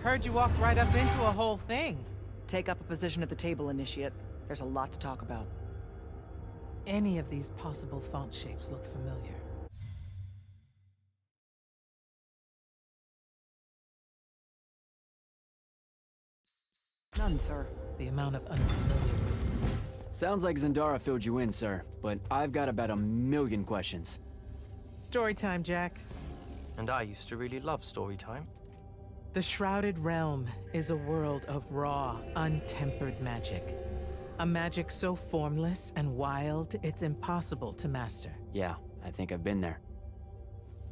Heard you walked right up into a whole thing. Take up a position at the table, Initiate. There's a lot to talk about. Any of these possible font shapes look familiar. None, sir. The amount of unfamiliar. Sounds like Zendara filled you in, sir, but I've got about 1,000,000 questions. Story time, Jack. And I used to really love story time. The Shrouded Realm is a world of raw, untempered magic. A magic so formless and wild, it's impossible to master. Yeah, I think I've been there.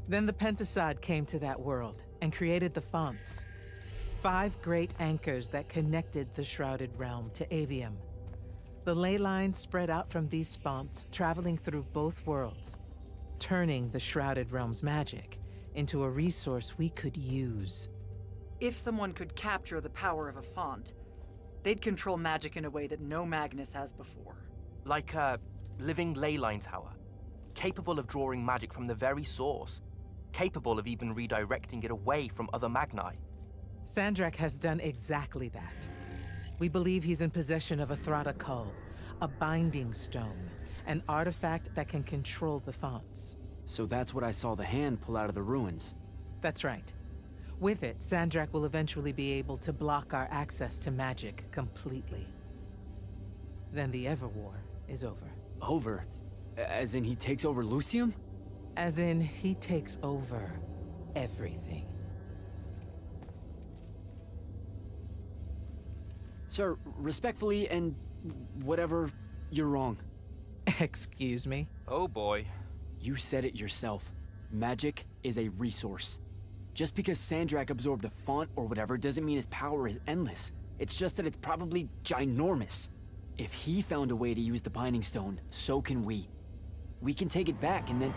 Then the Pentasod came to that world and created the fonts. 5 great anchors that connected the Shrouded Realm to Aveum. The ley lines spread out from these fonts, traveling through both worlds, turning the Shrouded Realm's magic into a resource we could use. If someone could capture the power of a font, they'd control magic in a way that no Magnus has before. Like a living ley line tower, capable of drawing magic from the very source, capable of even redirecting it away from other Magni. Sandrak has done exactly that. We believe he's in possession of a Thrata Cull, a binding stone, an artifact that can control the fonts. So that's what I saw the hand pull out of the ruins. That's right. With it, Sandrak will eventually be able to block our access to magic completely. Then the Everwar is over. Over? As in he takes over Lucium? As in, he takes over everything. Sir, respectfully and whatever, you're wrong. Excuse me? Oh boy. You said it yourself. Magic is a resource. Just because Sandrak absorbed a font or whatever doesn't mean his power is endless. It's just that it's probably ginormous. If he found a way to use the Binding Stone, so can we. We can take it back and then...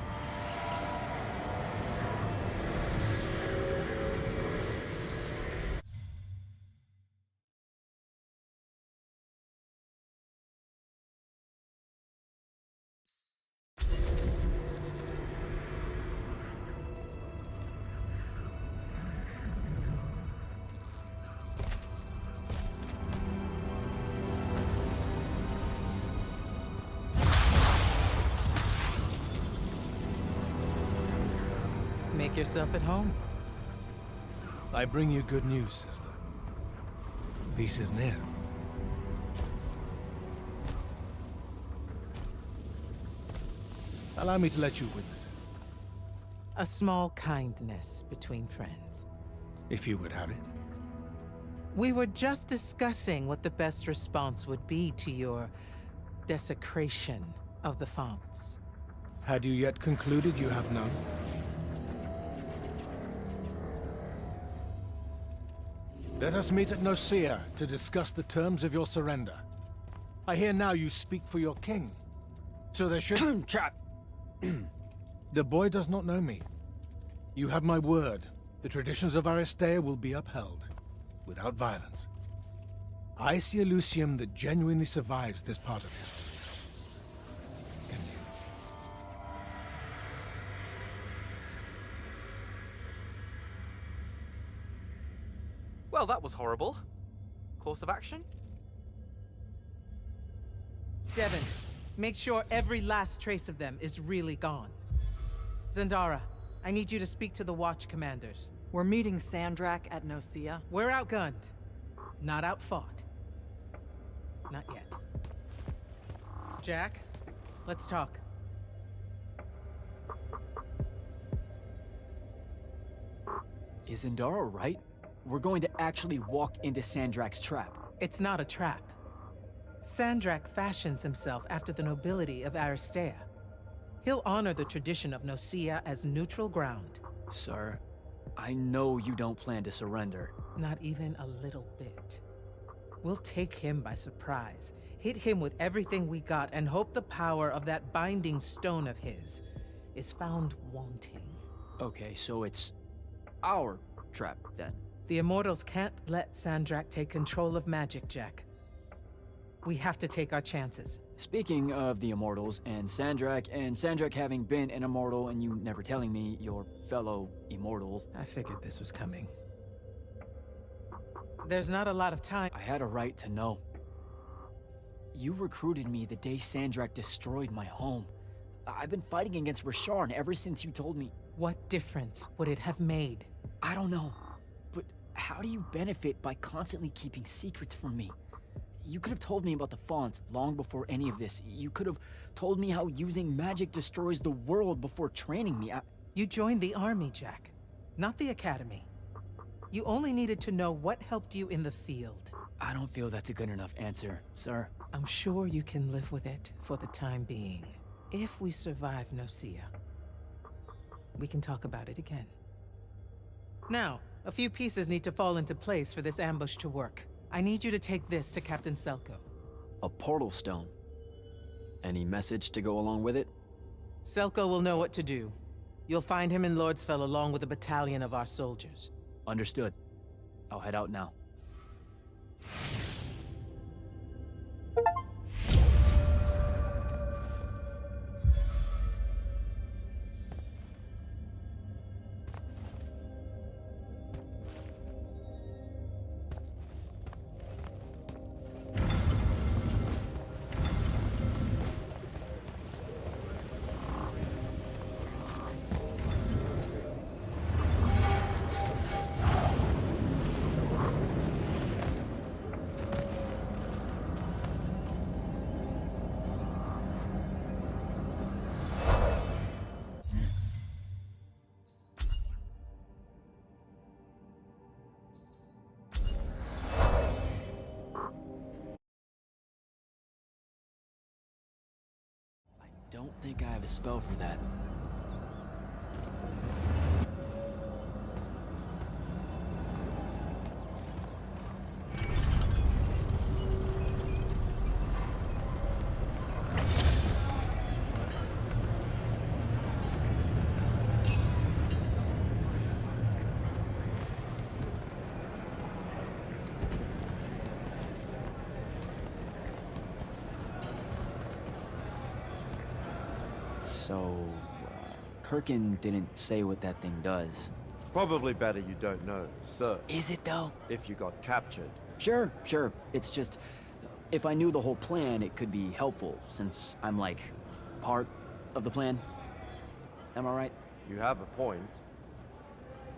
Make yourself at home. I bring you good news, sister. Peace is near. Allow me to let you witness it, A small kindness between friends. if you would have it. We were just discussing what the best response would be to your desecration of the fonts. Had you yet concluded you have none? Let us meet at Nicaea to discuss the terms of your surrender. I hear now you speak for your king. So there should... Trap! The boy does not know me. You have my word. The traditions of Aristea will be upheld, without violence. I see a Lucium that genuinely survives this part of history. Can you? Well, that was horrible. Course of action? Devin, make sure every last trace of them is really gone. Zendara, I need you to speak to the Watch commanders. We're meeting Sandrak at Nicaea. We're outgunned, not outfought. Not yet. Jack, let's talk. Is Zendara right? We're going to actually walk into Sandrak's trap. It's not a trap. Sandrak fashions himself after the nobility of Aristea. He'll honor the tradition of Nicaea as neutral ground. Sir, I know you don't plan to surrender. Not even a little bit. We'll take him by surprise, hit him with everything we got, and hope the power of that binding stone of his is found wanting. Okay, so it's our trap, then. The Immortals can't let Sandrak take control of magic, Jack. We have to take our chances. Speaking of the Immortals and Sandrak having been an Immortal and you never telling me your fellow Immortal... I figured this was coming. There's not a lot of time. I had a right to know. You recruited me the day Sandrak destroyed my home. I've been fighting against Rasharn ever since you told me. What difference would it have made? I don't know, but how do you benefit by constantly keeping secrets from me? You could have told me about the fonts long before any of this. You could have told me how using magic destroys the world before training me. You joined the army, Jack, not the academy. You only needed to know what helped you in the field. I don't feel that's a good enough answer, sir. I'm sure you can live with it for the time being. If we survive Nocia, we can talk about it again. Now, a few pieces need to fall into place for this ambush to work. I need you to take this to Captain Selko. A portal stone. Any message to go along with it? Selko will know what to do. You'll find him in Lordsfell along with a battalion of our soldiers. Understood. I'll head out now. Don't think I have a spell for that. So, Kirkin didn't say what that thing does. Probably better you don't know, sir. Is it though? If you got captured. Sure. It's just, if I knew the whole plan, it could be helpful, since I'm like, part of the plan. Am I right? You have a point.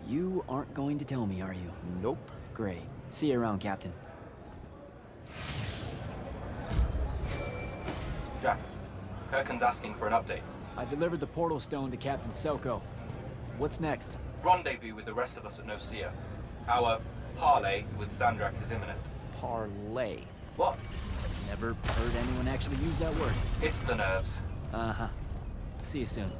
You aren't going to tell me, are you? Nope. Great. See you around, Captain. Jack, Kirkin's asking for an update. I delivered the portal stone to Captain Selko. What's next? Rendezvous with the rest of us at Nocia. Our parley with Sandrak is imminent. Parlay. What? Never heard anyone actually use that word. It's the nerves. Uh-huh. See you soon.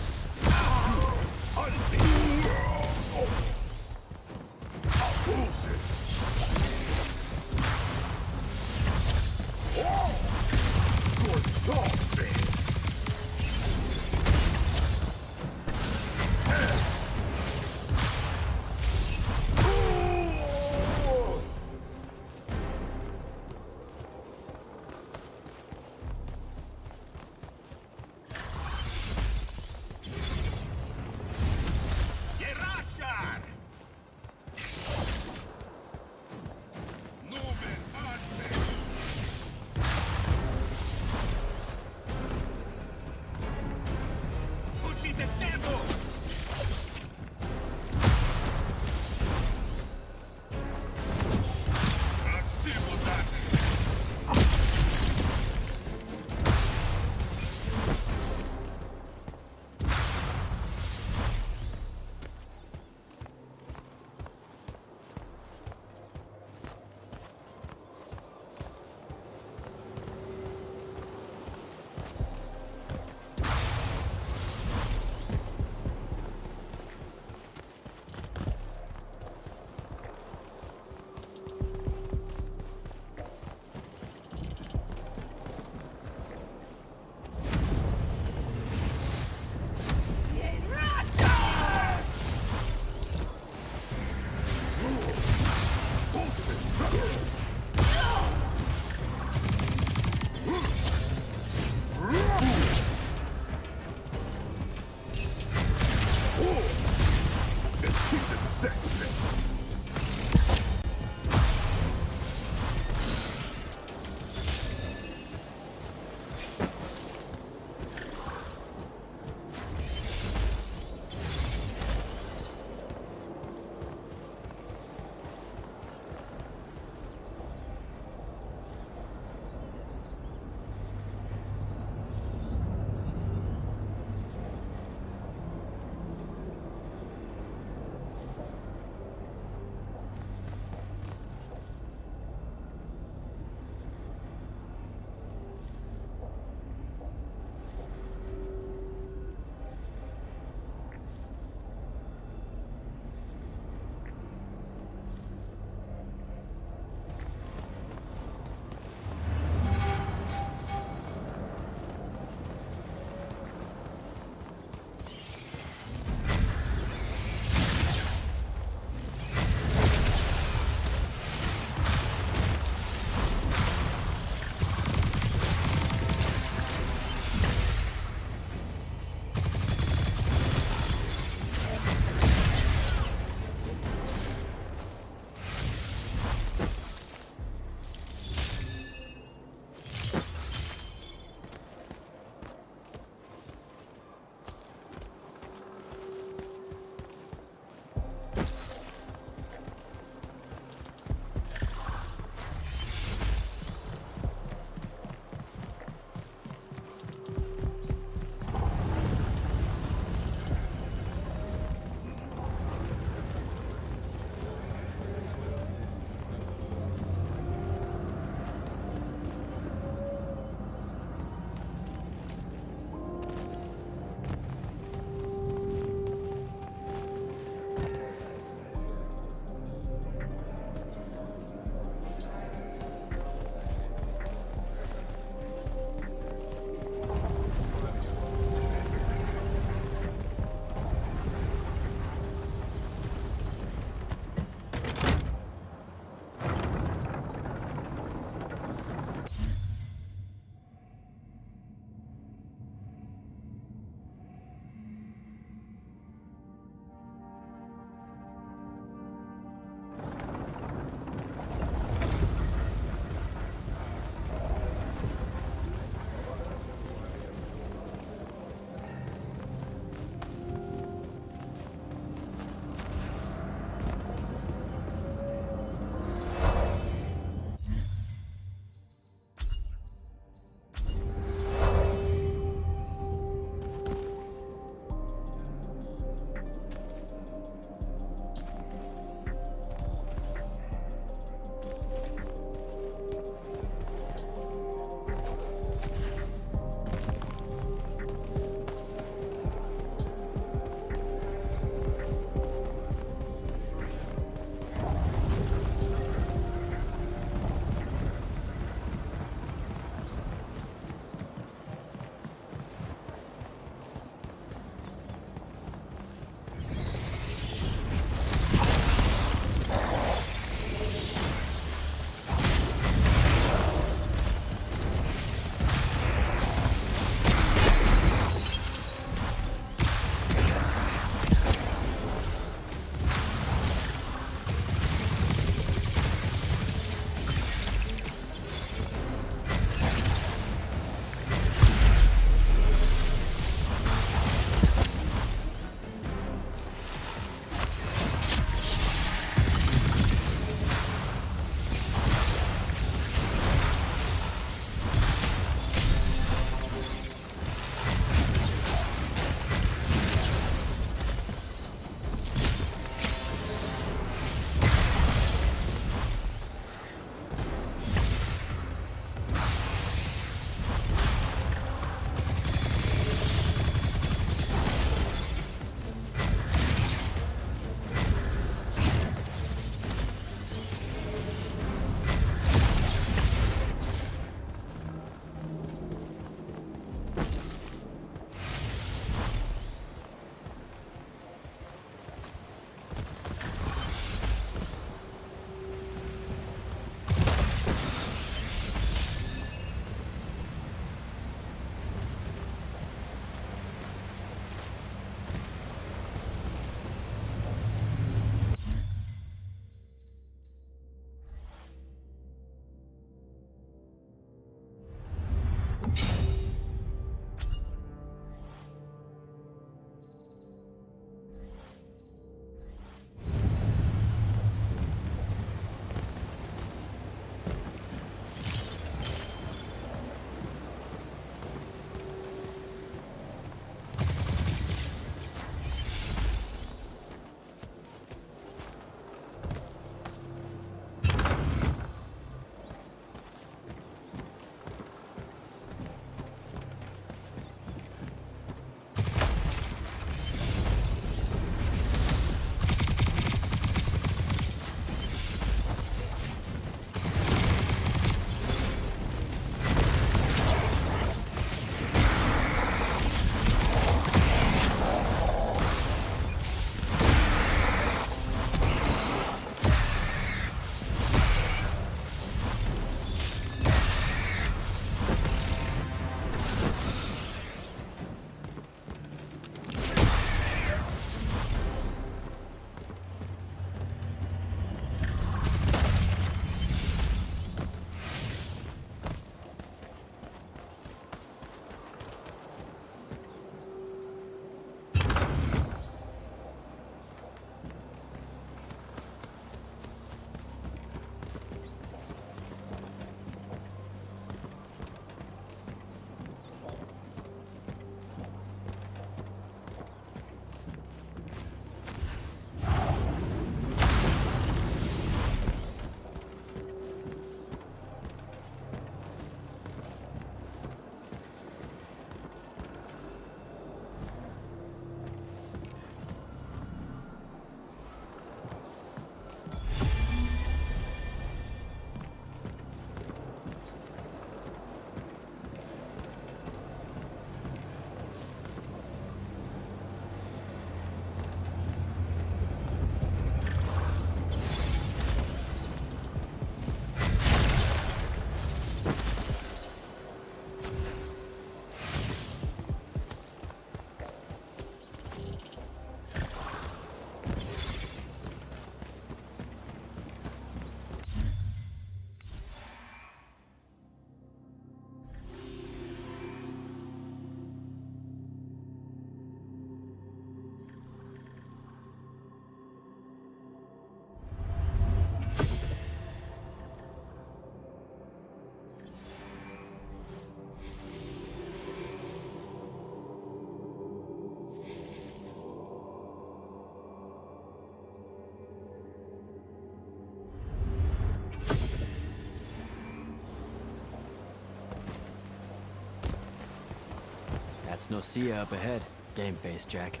It's Nocia up ahead. Game face, Jack.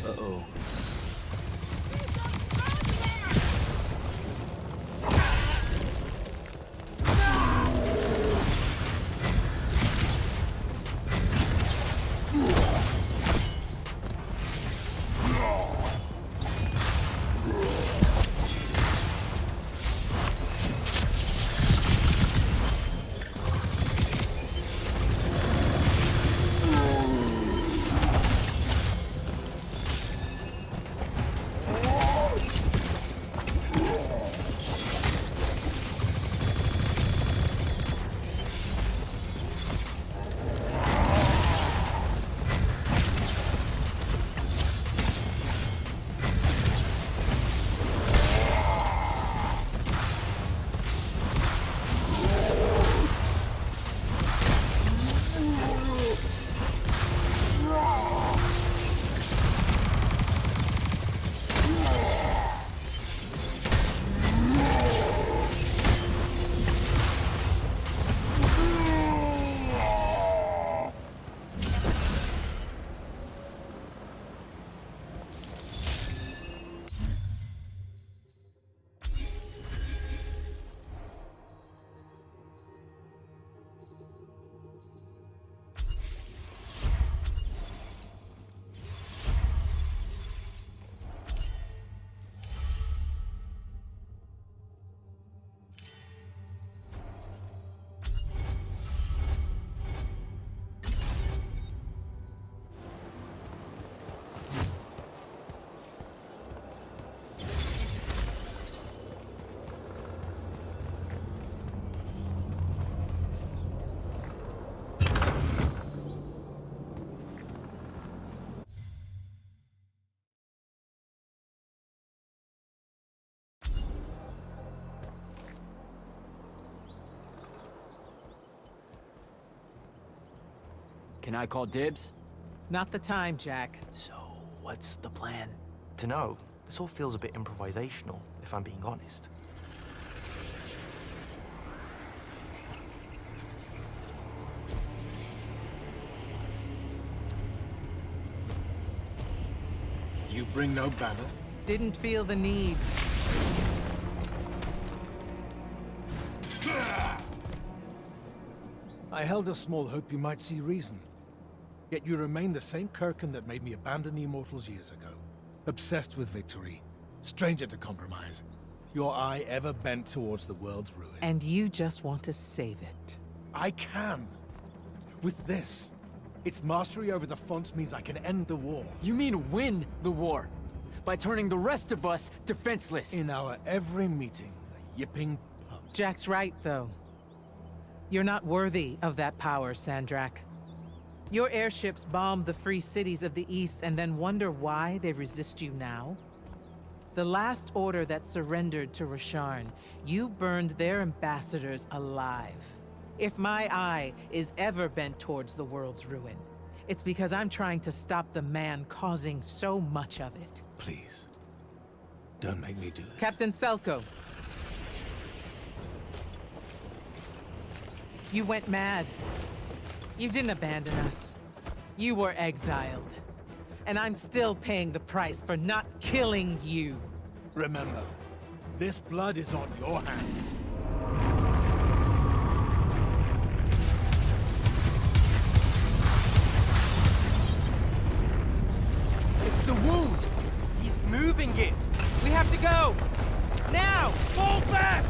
Uh-oh. Can I call dibs? Not the time, Jack. So, what's the plan? To know, this all feels a bit improvisational, if I'm being honest. You bring no banner? Didn't feel the need. I held a small hope you might see reason. Yet you remain the same Kirkin that made me abandon the Immortals years ago. Obsessed with victory. Stranger to compromise. Your eye ever bent towards the world's ruin. And you just want to save it. I can. With this. Its mastery over the fonts means I can end the war. You mean win the war? By turning the rest of us defenseless? In our every meeting, a yipping pump. Jack's right, though. You're not worthy of that power, Sandrak. Your airships bombed the free cities of the East and then wonder why they resist you now? The last order that surrendered to Rasharn, you burned their ambassadors alive. If my eye is ever bent towards the world's ruin, it's because I'm trying to stop the man causing so much of it. Please. Don't make me do this. Captain Selko. You went mad. You didn't abandon us. You were exiled. And I'm still paying the price for not killing you. Remember, this blood is on your hands. It's the wound! He's moving it! We have to go! Now! Fall back!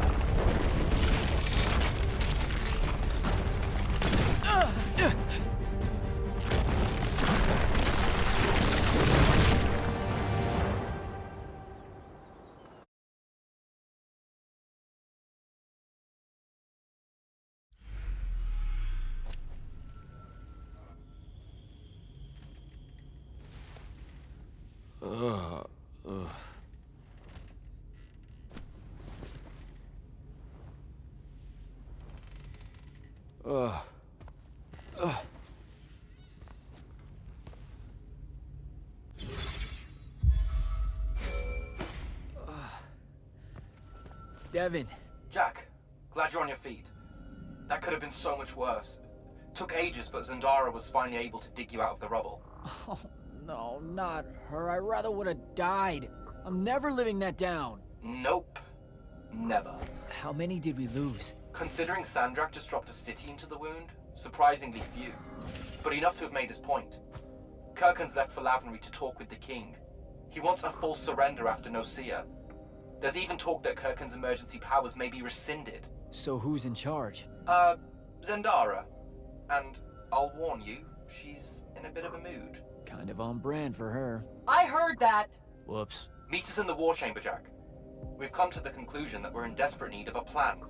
Devin. Jack, glad you're on your feet. That could have been so much worse. Took ages, but Zendara was finally able to dig you out of the rubble. Oh, no, not her. I rather would have died. I'm never living that down. Nope. Never. How many did we lose? Considering Sandrak just dropped a city into the wound, surprisingly few. But enough to have made his point. Kirkhan's left for Lavenry to talk with the king. He wants a full surrender after Nocia. There's even talk that Kirkhan's emergency powers may be rescinded. So who's in charge? Zendara. And I'll warn you, she's in a bit of a mood. Kind of on brand for her. I heard that! Whoops. Meet us in the war chamber, Jack. We've come to the conclusion that we're in desperate need of a plan.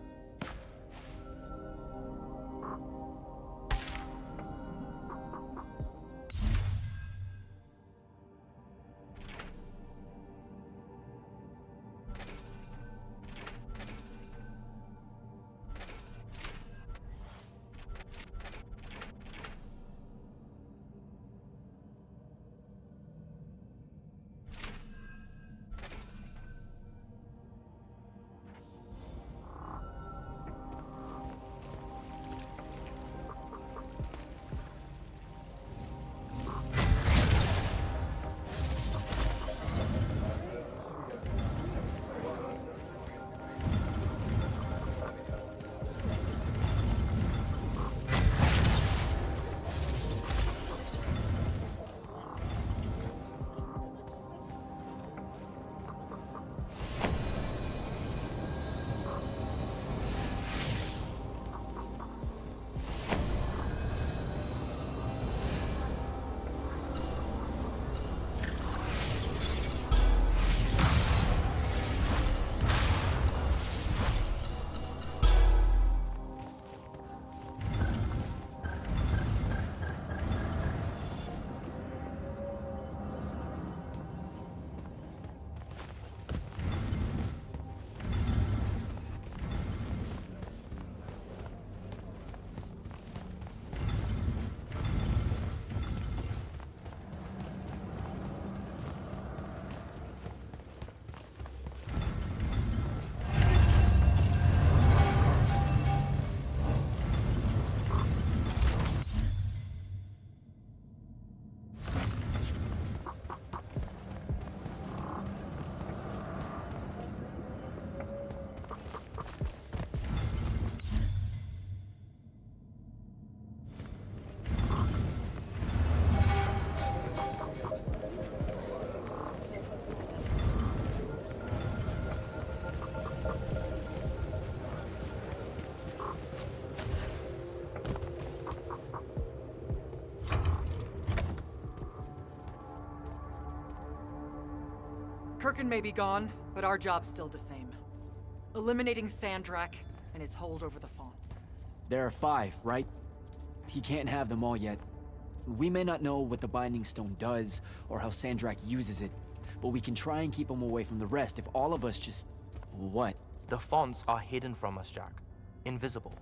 Kirkhan may be gone, but our job's still the same. Eliminating Sandrak and his hold over the fonts. There are 5, right? He can't have them all yet. We may not know what the Binding Stone does, or how Sandrak uses it, but we can try and keep him away from the rest if all of us just... what? The fonts are hidden from us, Jack. Invisible.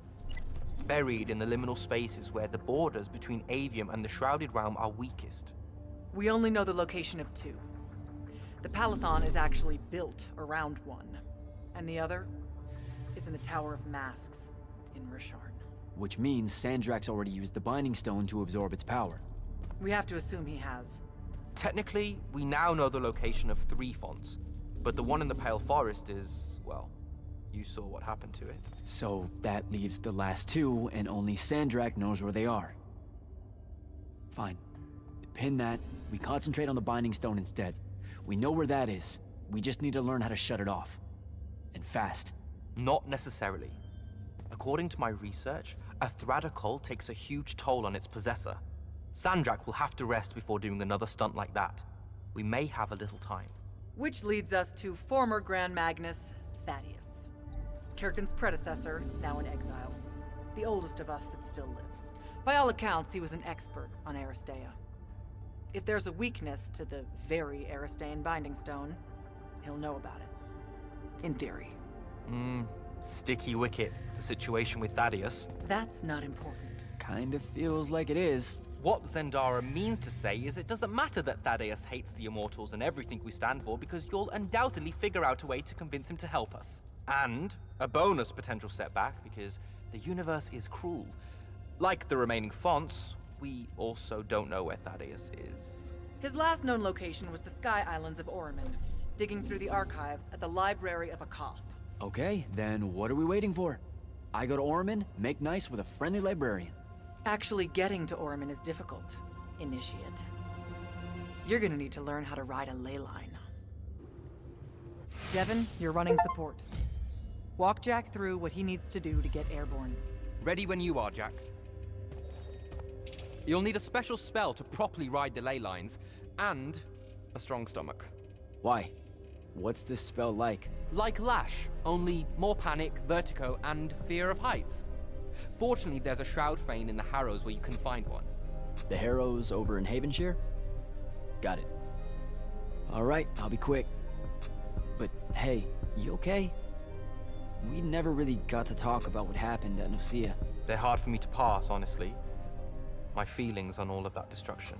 Buried in the liminal spaces where the borders between Aveum and the Shrouded Realm are weakest. We only know the location of 2. The Palathon is actually built around one, and the other is in the Tower of Masks in Risharn. Which means Sandrak's already used the Binding Stone to absorb its power. We have to assume he has. Technically, we now know the location of 3 fonts, but the one in the Pale Forest is, well, you saw what happened to it. So that leaves the last 2, and only Sandrak knows where they are. Fine. Pin that. We concentrate on the Binding Stone instead. We know where that is. We just need to learn how to shut it off. And fast. Not necessarily. According to my research, a Thradda cult takes a huge toll on its possessor. Sandrak will have to rest before doing another stunt like that. We may have a little time. Which leads us to former Grand Magnus, Thaddeus. Kirkhan's predecessor, now in exile. The oldest of us that still lives. By all accounts, he was an expert on Aristea. If there's a weakness to the very Aristean Binding Stone, he'll know about it. In theory. Sticky wicket, the situation with Thaddeus. That's not important. Kind of feels like it is. What Zendara means to say is it doesn't matter that Thaddeus hates the Immortals and everything we stand for, because you'll undoubtedly figure out a way to convince him to help us. And a bonus potential setback because the universe is cruel. Like the remaining fonts, we also don't know where Thaddeus is. His last known location was the Sky Islands of Oriman, digging through the archives at the Library of Akoth. Okay, then what are we waiting for? I go to Orman, make nice with a friendly librarian. Actually getting to Oriman is difficult, Initiate. You're gonna need to learn how to ride a ley line. Devin, you're running support. Walk Jack through what he needs to do to get airborne. Ready when you are, Jack. You'll need a special spell to properly ride the ley lines, and a strong stomach. Why? What's this spell like? Like Lash, only more panic, vertigo, and fear of heights. Fortunately, there's a Shroud Fane in the Harrows where you can find one. The Harrows over in Havenshire? Got it. Alright, I'll be quick. But hey, you okay? We never really got to talk about what happened at Nicaea. They're hard for me to pass, honestly. My feelings on all of that destruction.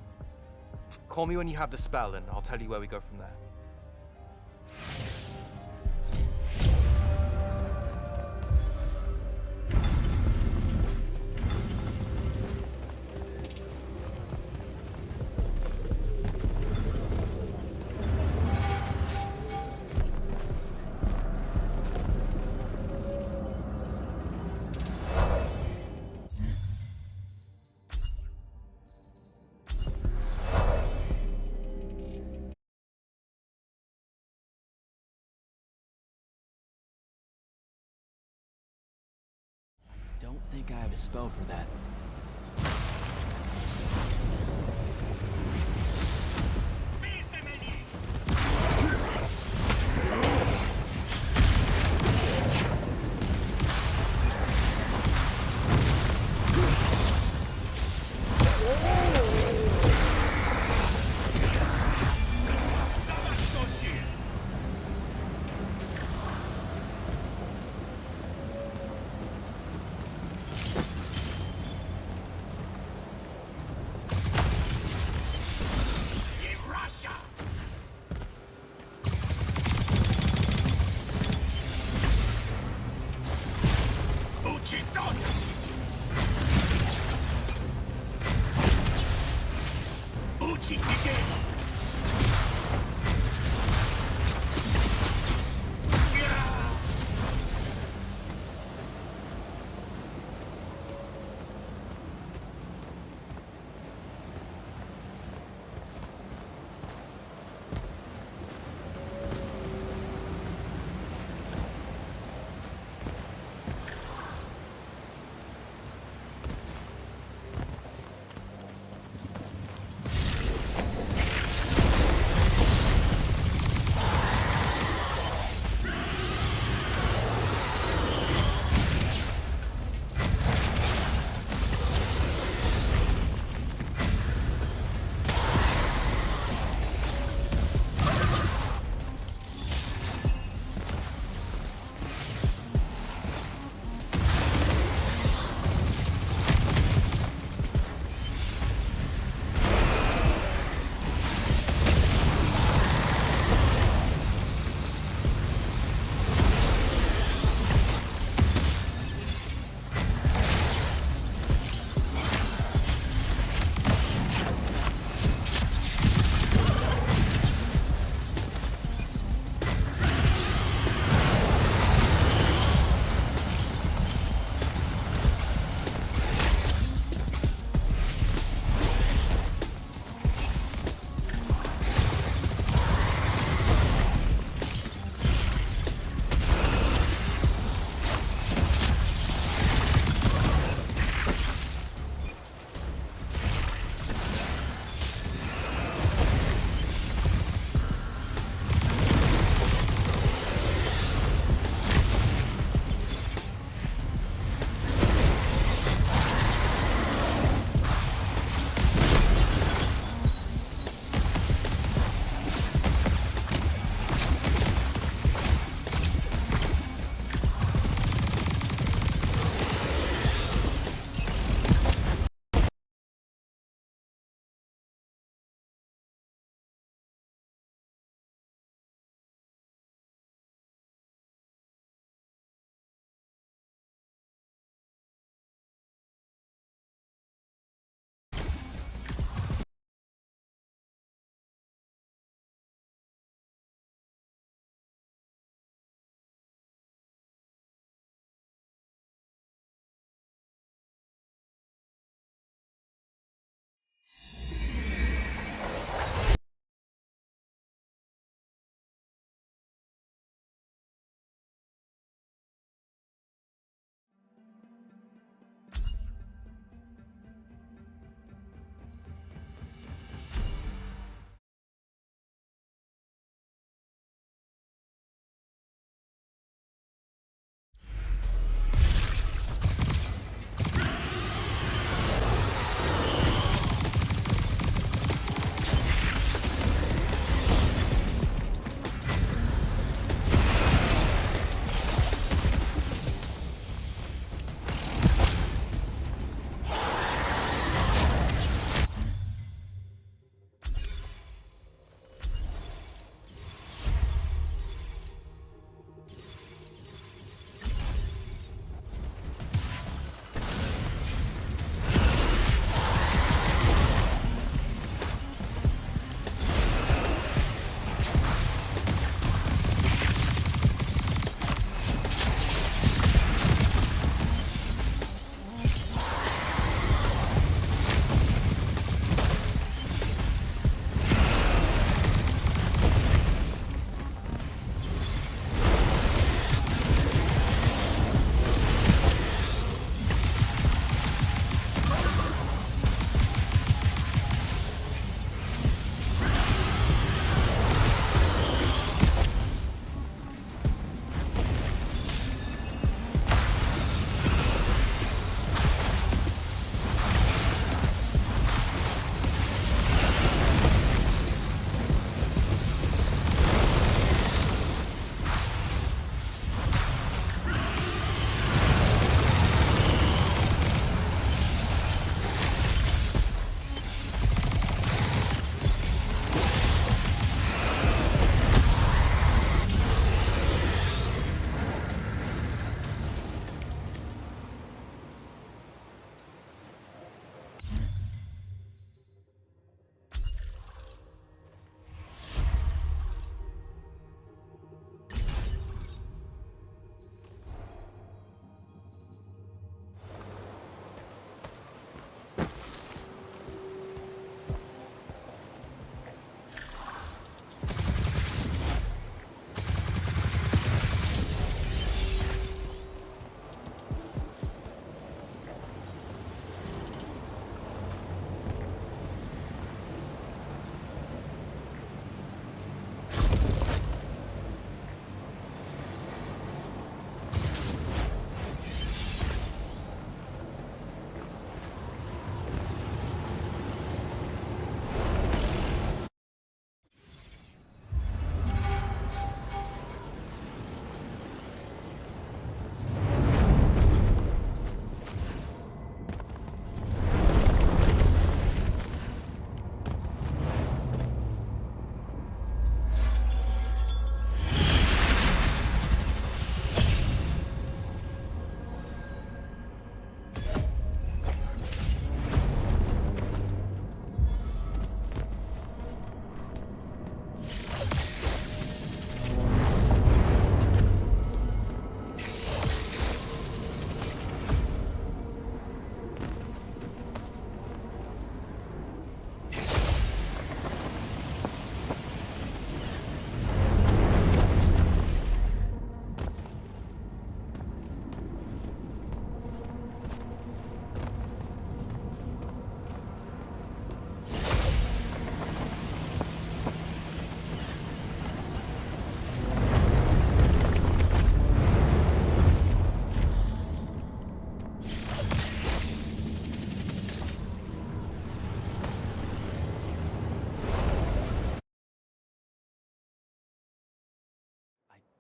Call me when you have the spell and I'll tell you where we go from there. Don't think I have a spell for that.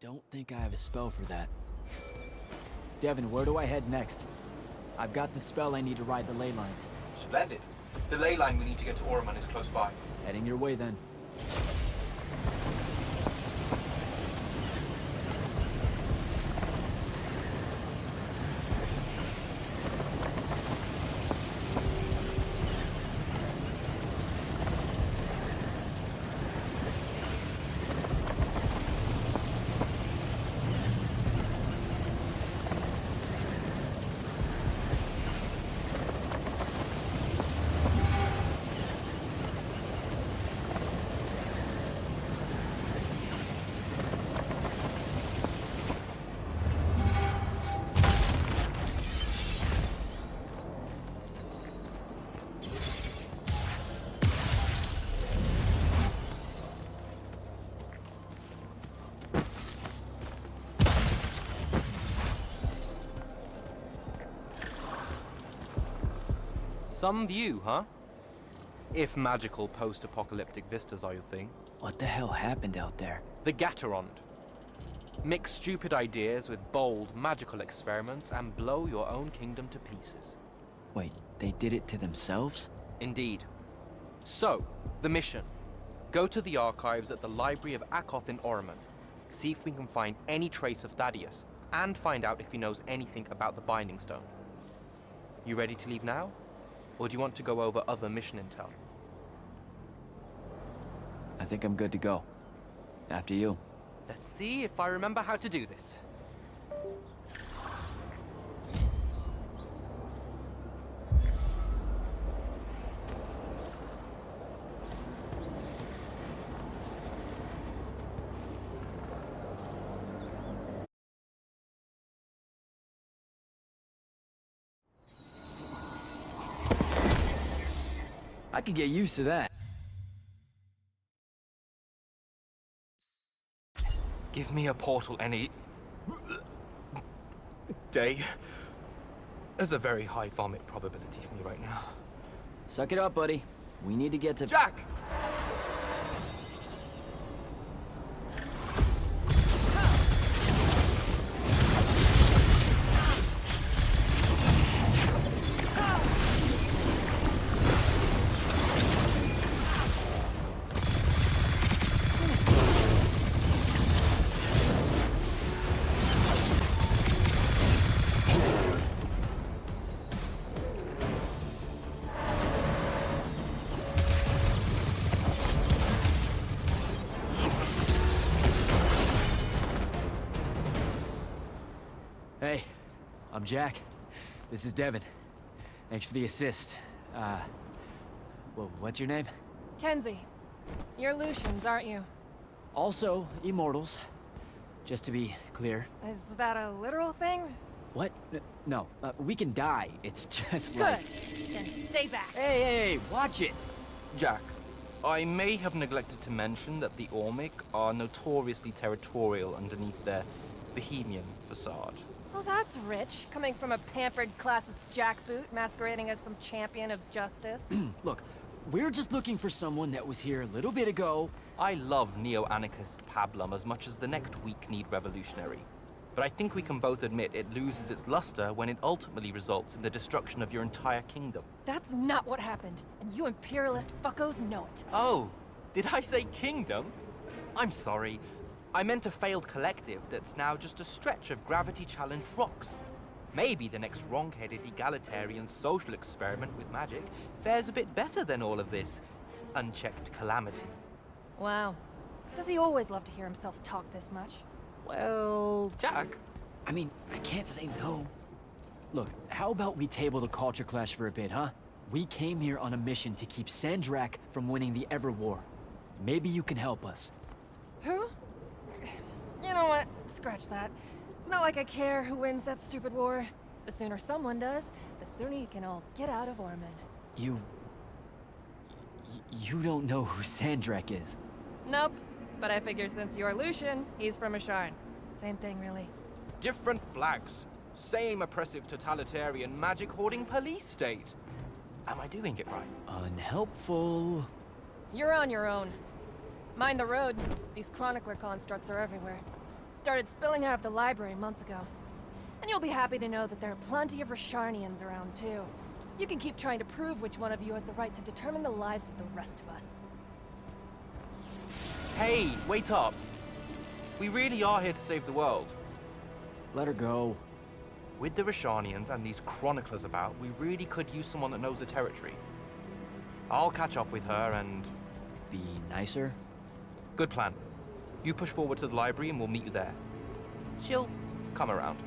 don't think I have a spell for that. Devin, where do I head next? I've got the spell I need to ride the ley lines. Splendid. The ley line we need to get to Orman is close by. Heading your way then. Some view, huh? If magical post-apocalyptic vistas are your thing. What the hell happened out there? The Gatorond. Mix stupid ideas with bold, magical experiments and blow your own kingdom to pieces. Wait, they did it to themselves? Indeed. So, the mission. Go to the archives at the Library of Akoth in Orman. See if we can find any trace of Thaddeus, and find out if he knows anything about the Binding Stone. You ready to leave now? Or do you want to go over other mission intel? I think I'm good to go. After you. Let's see if I remember how to do this. I could get used to that. Give me a portal any day. There's a very high vomit probability for me right now. Suck it up, buddy. We need to get to... Jack! Hey, I'm Jack. This is Devin. Thanks for the assist. Well, what's your name? Kenzie. You're Lucians, aren't you? Also, Immortals. Just to be clear. Is that a literal thing? What? No, we can die. It's just Good. like... Then stay back. Hey, watch it! Jack, I may have neglected to mention that the Ormic are notoriously territorial underneath their Bohemian facade. Well, that's rich, coming from a pampered classist jackboot masquerading as some champion of justice. Look, we're just looking for someone that was here a little bit ago. I love neo-anarchist pablum as much as the next weak-kneed revolutionary. But I think we can both admit it loses its luster when it ultimately results in the destruction of your entire kingdom. That's not what happened, and you imperialist fuckos know it. Oh, did I say kingdom? I'm sorry. I meant a failed collective that's now just a stretch of gravity-challenged rocks. Maybe the next wrong-headed egalitarian social experiment with magic fares a bit better than all of this unchecked calamity. Wow. Does he always love to hear himself talk this much? Well... Jack? I mean, I can't say no. Look, how about we table the culture clash for a bit, huh? We came here on a mission to keep Sandrak from winning the Ever War. Maybe you can help us. Who? You know what? Scratch that. It's not like I care who wins that stupid war. The sooner someone does, the sooner you can all get out of Orman. You don't know who Sandrak is? Nope. But I figure since you're Lucian, he's from Asharn. Same thing, really. Different flags. Same oppressive totalitarian magic-hoarding police state. Am I doing it right? Unhelpful. You're on your own. Mind the road. These chronicler constructs are everywhere. started spilling out of the library months ago. And you'll be happy to know that there are plenty of Rasharnians around, too. You can keep trying to prove which one of you has the right to determine the lives of the rest of us. Hey, wait up. We really are here to save the world. Let her go. With the Rasharnians and these chroniclers about, we really could use someone that knows the territory. I'll catch up with her and... Be nicer? Good plan. You push forward to the library and we'll meet you there. She'll come around.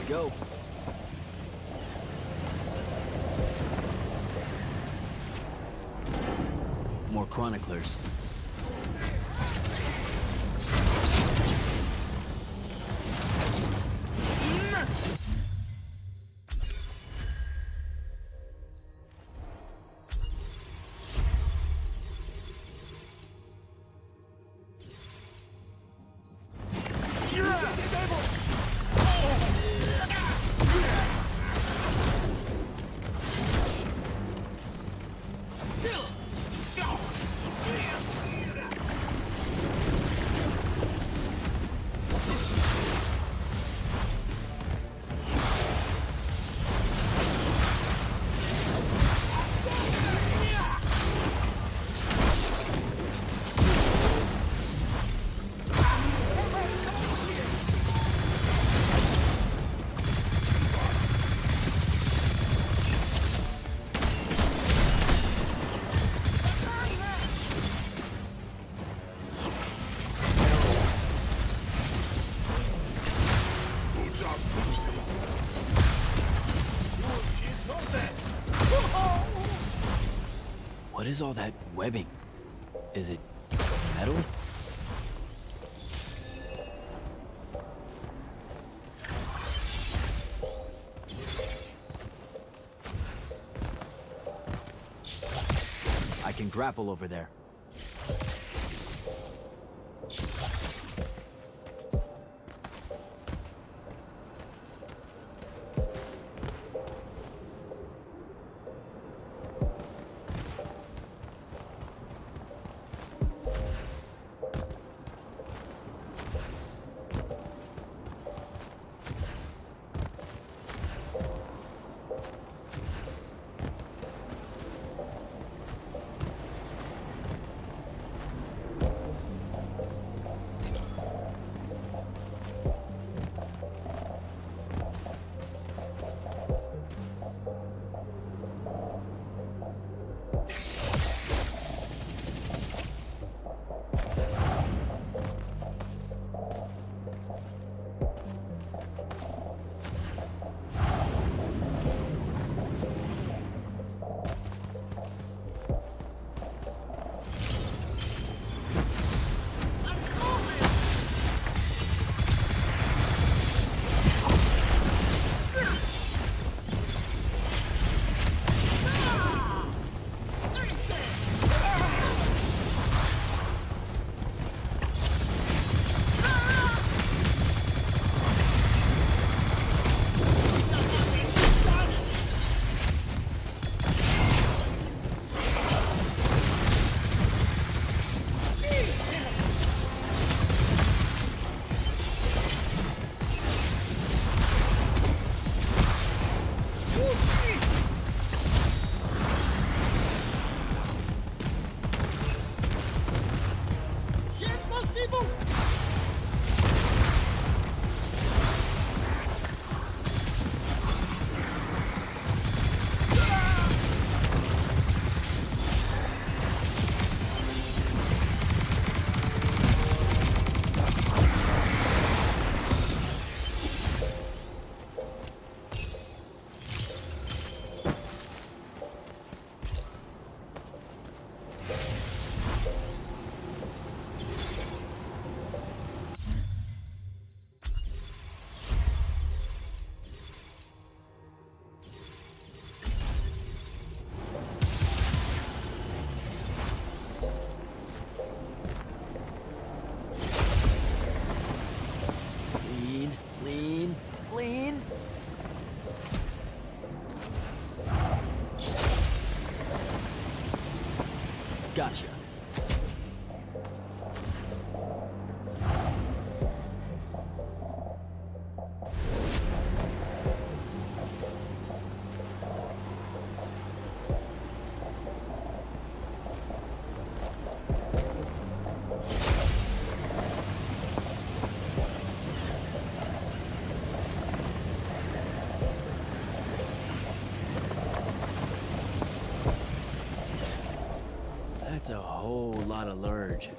Go. More chroniclers. What is all that webbing? Is it metal? I can grapple over there. Gotcha. That's a whole lot of lurge.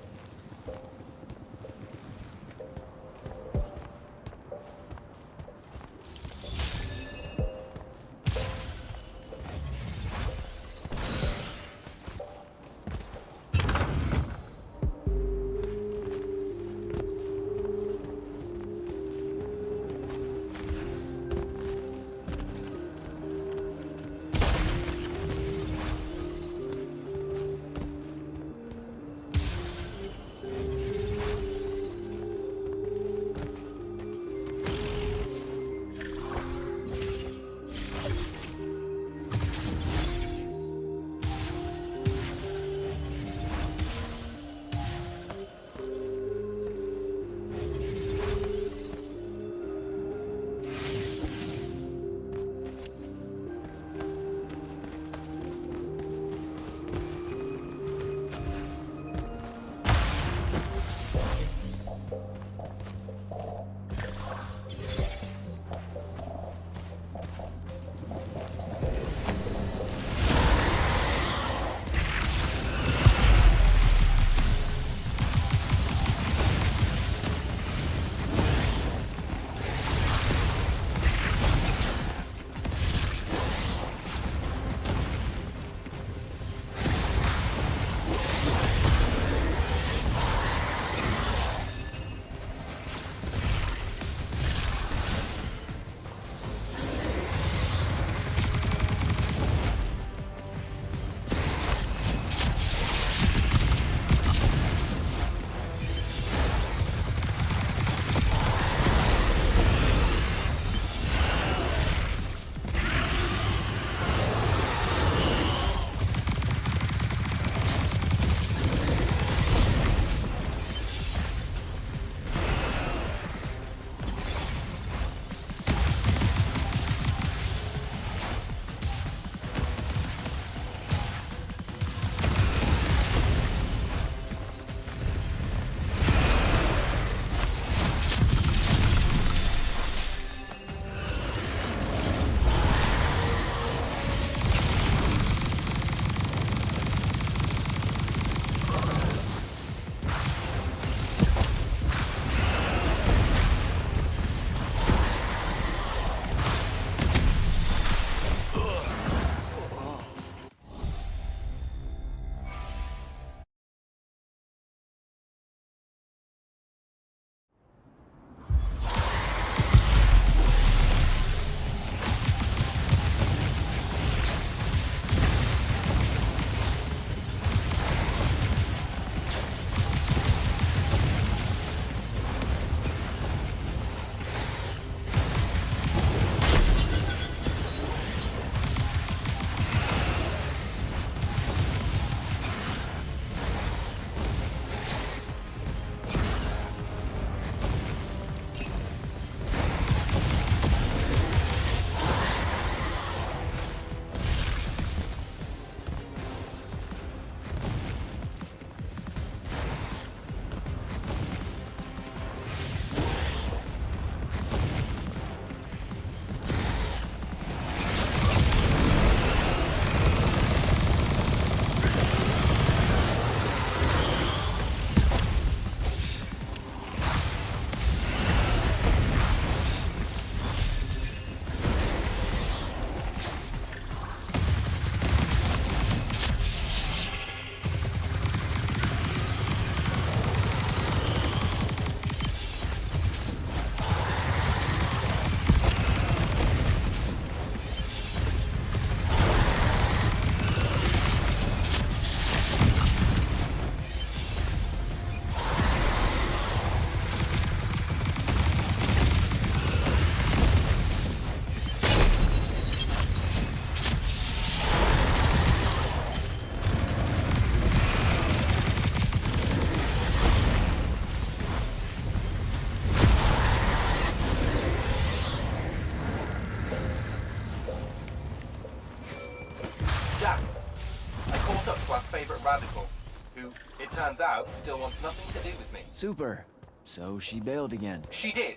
up to our favorite radical, who, it turns out, still wants nothing to do with me. Super. So she bailed again. She did.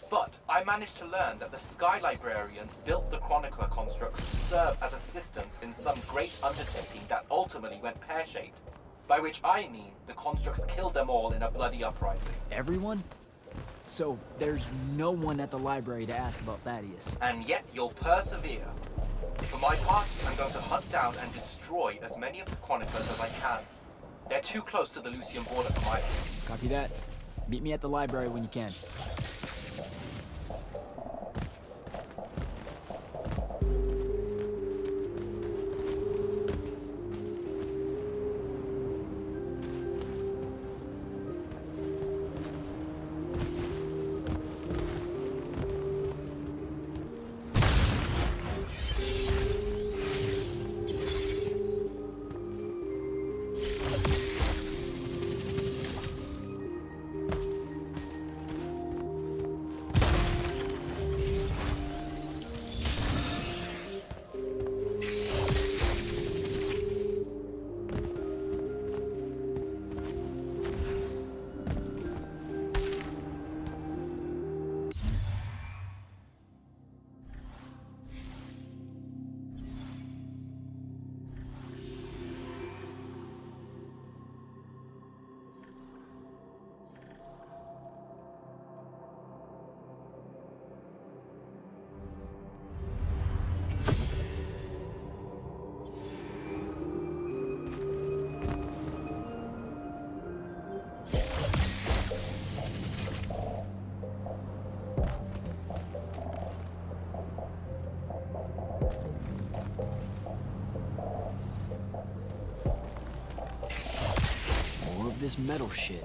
But I managed to learn that the Sky Librarians built the Chronicler constructs to serve as assistants in some great undertaking that ultimately went pear-shaped. By which I mean the constructs killed them all in a bloody uprising. Everyone? So there's no one at the library to ask about Thaddeus. And yet you'll persevere. For my part, I'm going to hunt down and destroy as many of the Chroniclers as I can. They're too close to the Lucian border for my taste. Copy that. Meet me at the library when you can. This metal shit.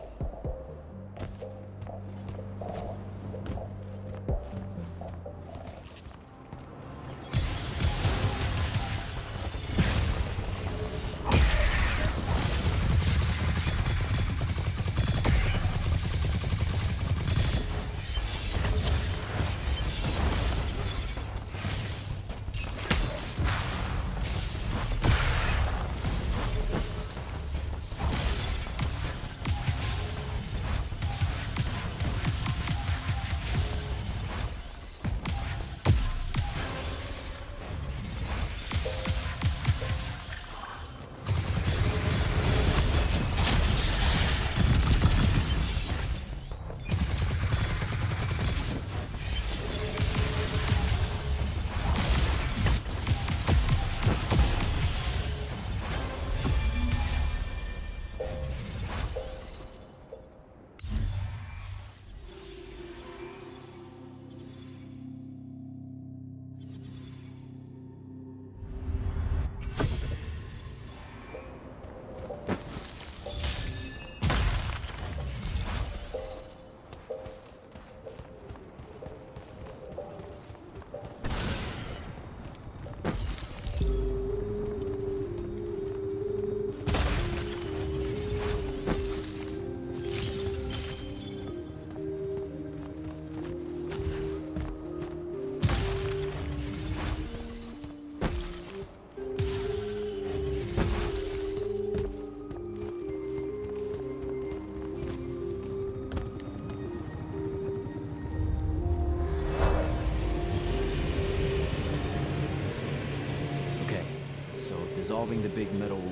Dissolving the big metal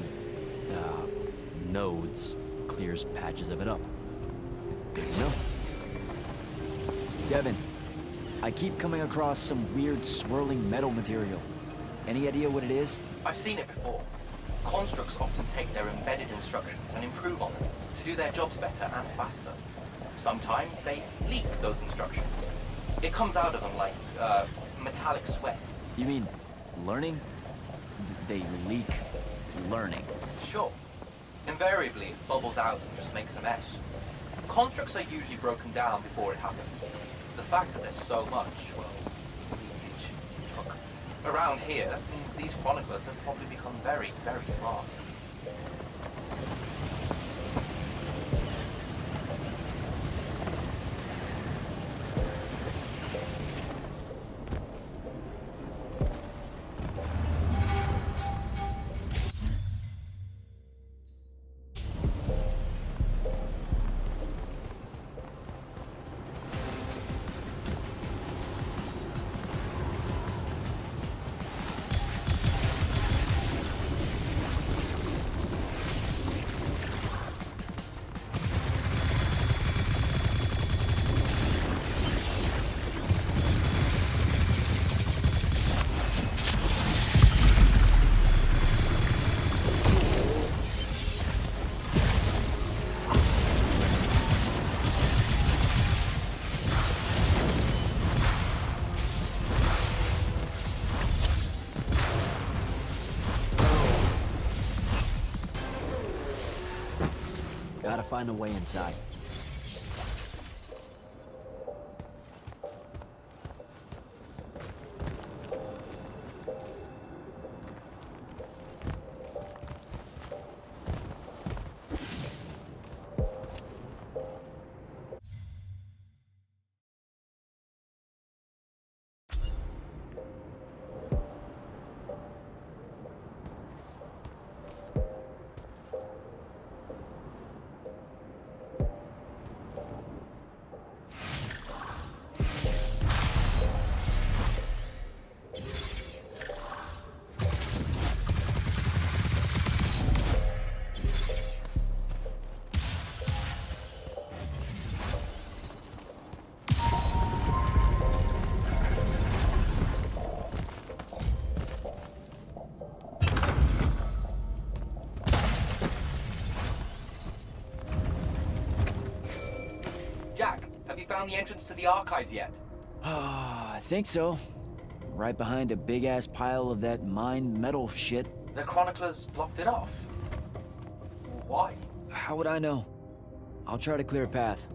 nodes clears patches of it up. Good to know. Devin, I keep coming across some weird swirling metal material. Any idea what it is? I've seen it before. Constructs often take their embedded instructions and improve on them to do their jobs better and faster. Sometimes they leak those instructions. It comes out of them like metallic sweat. You mean learning? They leak learning. Sure. Invariably, it bubbles out and just makes a mess. Constructs are usually broken down before it happens. The fact that there's so much, well, leakage, look, around here means these chroniclers have probably become very, very smart. Gotta find a way inside. Jack, have you found the entrance to the archives yet? I think so. Right behind a big-ass pile of that mined metal shit. The chroniclers blocked it off. Why? How would I know? I'll try to clear a path.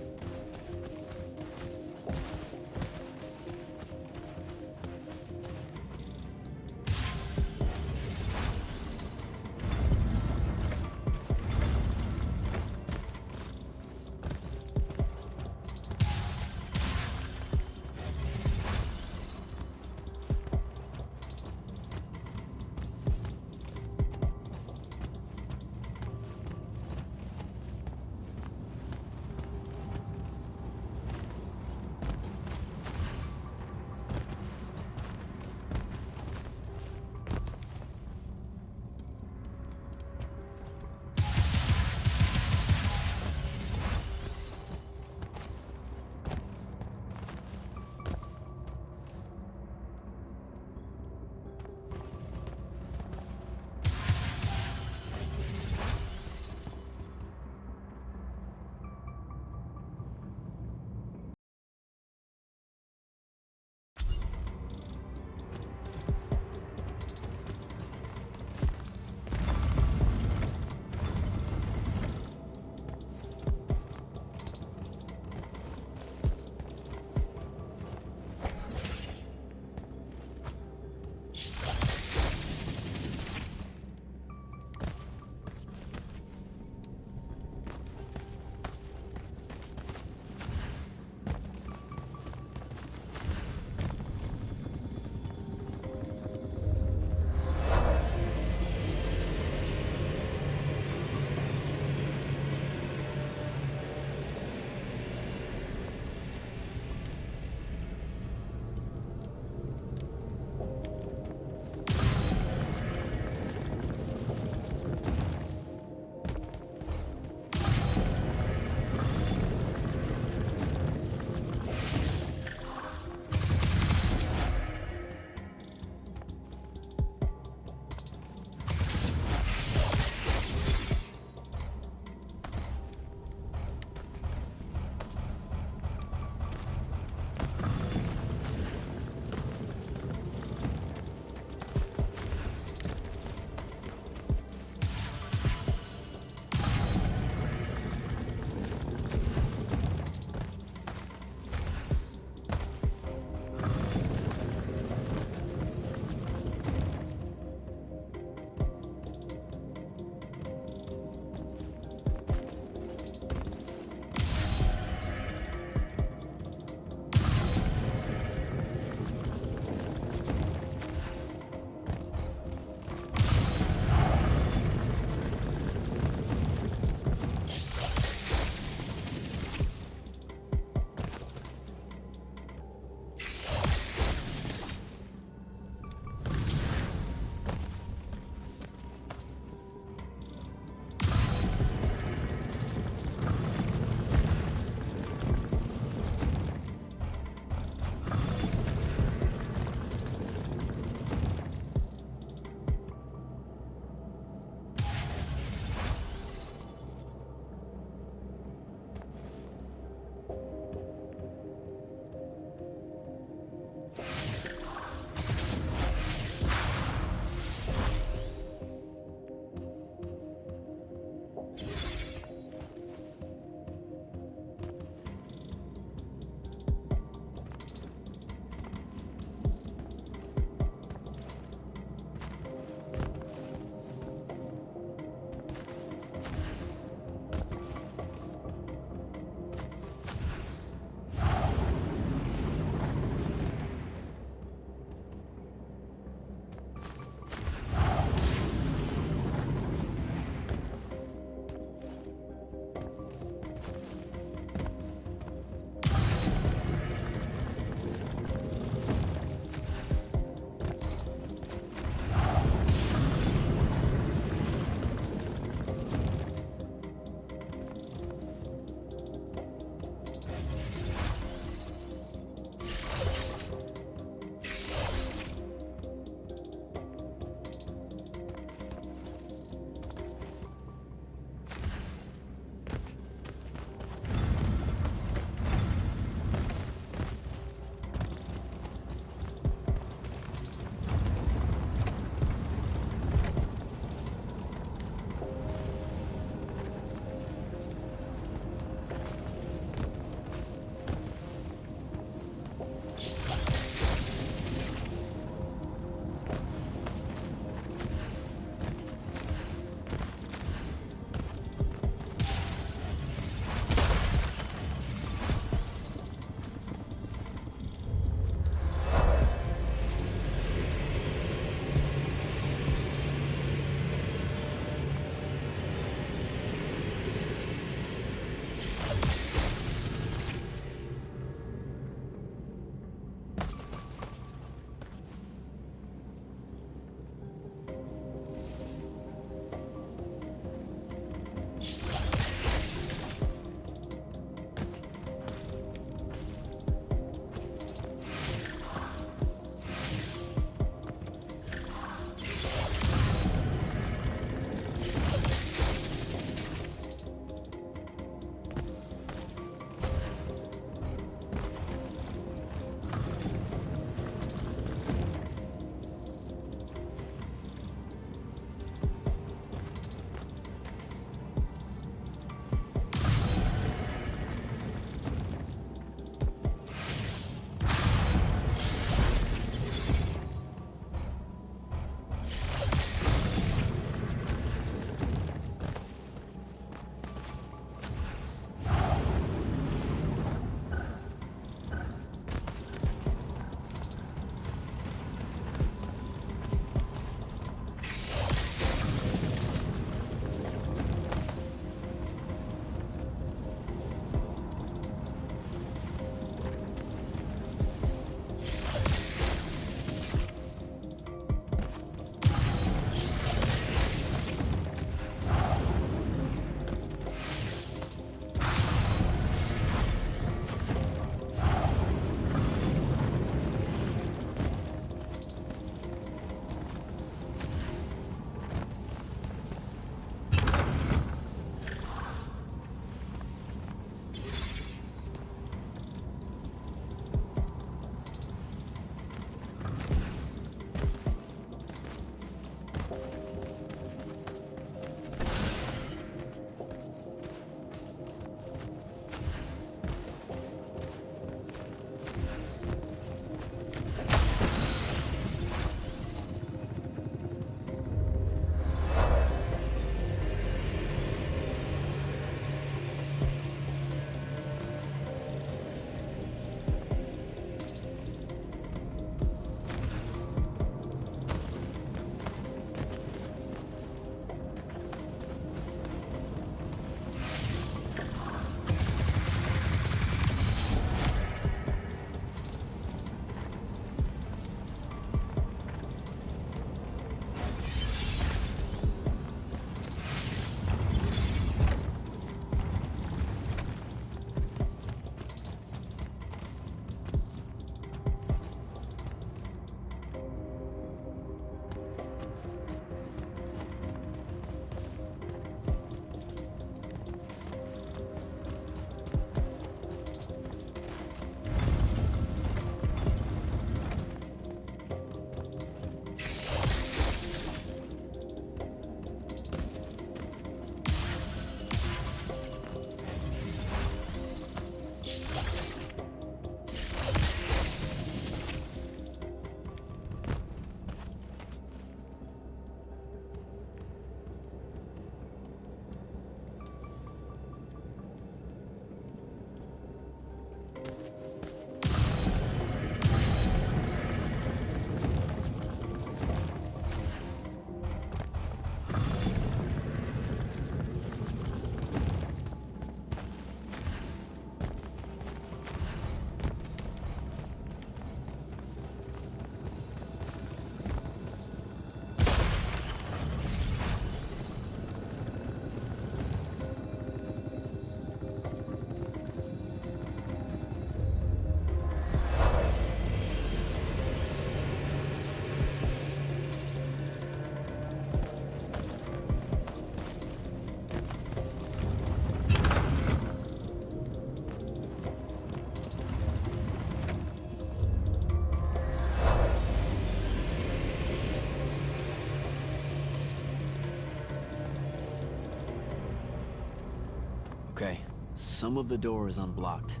Okay, some of the door is unblocked.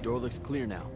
Door looks clear now.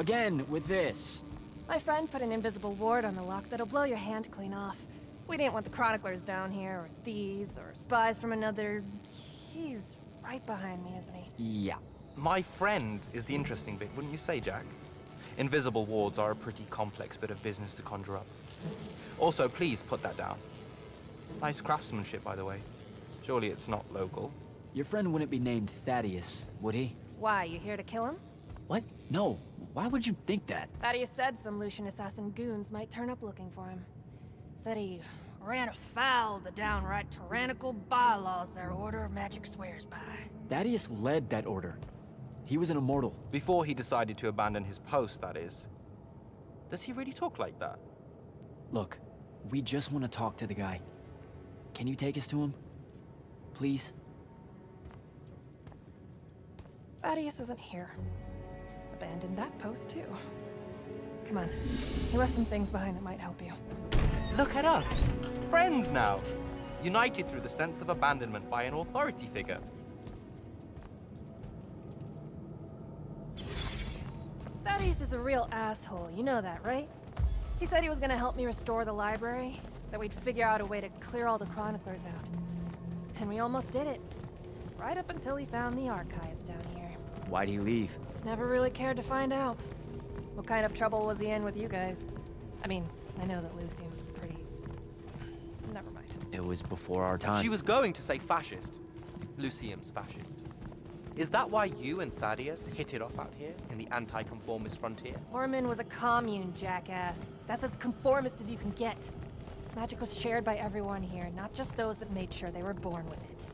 Again, with this. My friend put an invisible ward on the lock that'll blow your hand clean off. We didn't want the chroniclers down here, or thieves, or spies from another... He's right behind me, isn't he? Yeah. My friend is the interesting bit, wouldn't you say, Jack? Invisible wards are a pretty complex bit of business to conjure up. Also, please put that down. Nice craftsmanship, by the way. Surely it's not local. Your friend wouldn't be named Thaddeus, would he? Why, you here to kill him? What? No. Why would you think that? Thaddeus said some Lucian assassin goons might turn up looking for him. Said he ran afoul of the downright tyrannical bylaws their Order of Magic swears by. Thaddeus led that order. He was an immortal. Before he decided to abandon his post, that is. Does he really talk like that? Look, we just want to talk to the guy. Can you take us to him? Please? Thaddeus isn't here. Abandoned that post, too. Come on. He left some things behind that might help you. Look at us! Friends now! United through the sense of abandonment by an authority figure. Thaddeus is a real asshole, you know that, right? He said he was gonna help me restore the library, that we'd figure out a way to clear all the chroniclers out. And we almost did it. Right up until he found the archives down here. Why'd he leave? Never really cared to find out. What kind of trouble was he in with you guys? I mean, I know that Lucium's pretty... Never mind. It was before our time. She was going to say fascist. Lucium's fascist. Is that why you and Thaddeus hit it off out here in the anti-conformist frontier? Orman was a commune, jackass. That's as conformist as you can get. Magic was shared by everyone here, not just those that made sure they were born with it.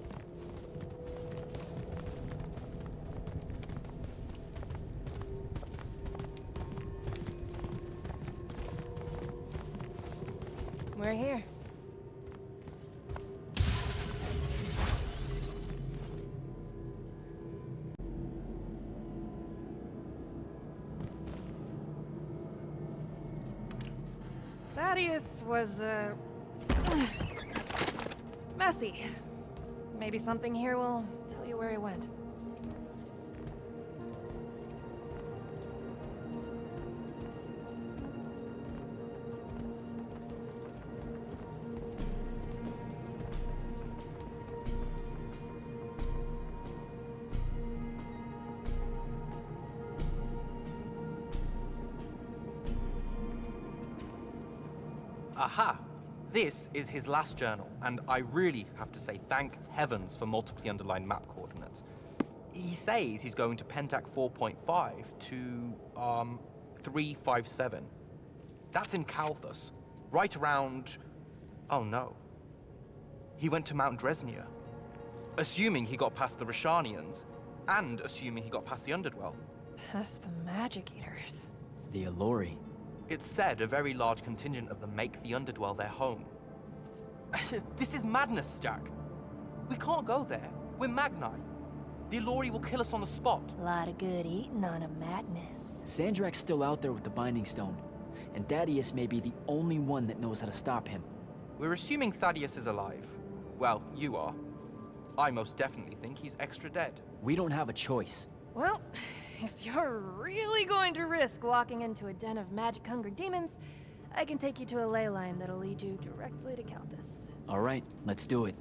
We're here. Thaddeus was, messy. Maybe something here will tell you where he went. Aha! This is his last journal, and I really have to say thank heavens for multiply underlined map coordinates. He says he's going to Pentac 4.5 to, 357. That's in Kalthus, right around... Oh no. He went to Mount Dresnia. Assuming he got past the Rashanians, and assuming he got past the Underdwell. Past the Magic Eaters. The Allori. It's said a very large contingent of them make the Underdwell their home. This is madness, Jack. We can't go there. We're Magni. The Allori will kill us on the spot. A lot of good eating on a madness. Sandrak's still out there with the Binding Stone, and Thaddeus may be the only one that knows how to stop him. We're assuming Thaddeus is alive. Well, you are. I most definitely think he's extra dead. We don't have a choice. Well, if you're really going to risk walking into a den of magic-hungry demons, I can take you to a ley line that'll lead you directly to Kalthus. All right, let's do it.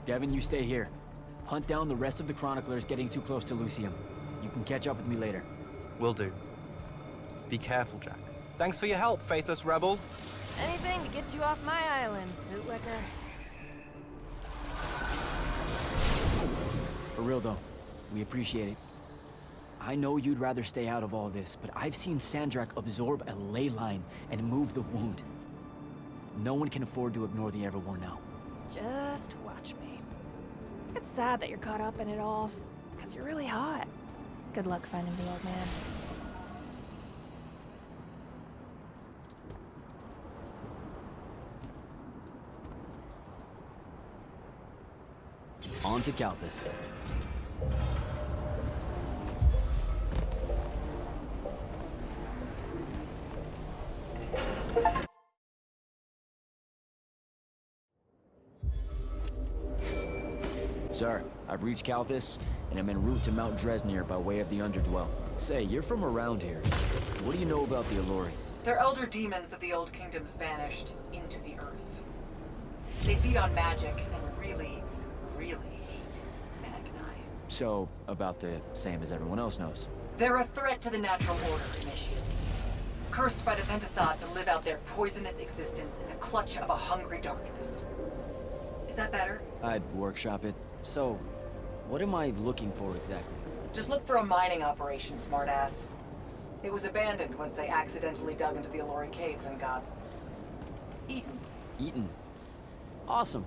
Devin, you stay here. Hunt down the rest of the chroniclers getting too close to Lucium. You can catch up with me later. Will do. Be careful, Jack. Thanks for your help, faithless rebel. Anything to get you off my islands, bootlicker. For real though, we appreciate it. I know you'd rather stay out of all this, but I've seen Sandrak absorb a ley line and move the wound. No one can afford to ignore the Everwar now. Just watch me. It's sad that you're caught up in it all, because you're really hot. Good luck finding the old man. On to Kalthus. Sir, I've reached Calthus, and I'm en route to Mount Dresnir by way of the Underdwell. Say, you're from around here. What do you know about the Alluri? They're elder demons that the Old Kingdoms banished into the earth. They feed on magic and really, really hate Magni. So, about the same as everyone else knows. They're a threat to the natural order, Initiate. Cursed by the Pentasod to live out their poisonous existence in the clutch of a hungry darkness. Is that better? I'd workshop it. So, what am I looking for exactly? Just look for a mining operation, smartass. It was abandoned once they accidentally dug into the Alluri caves and got eaten. Eaton. Awesome.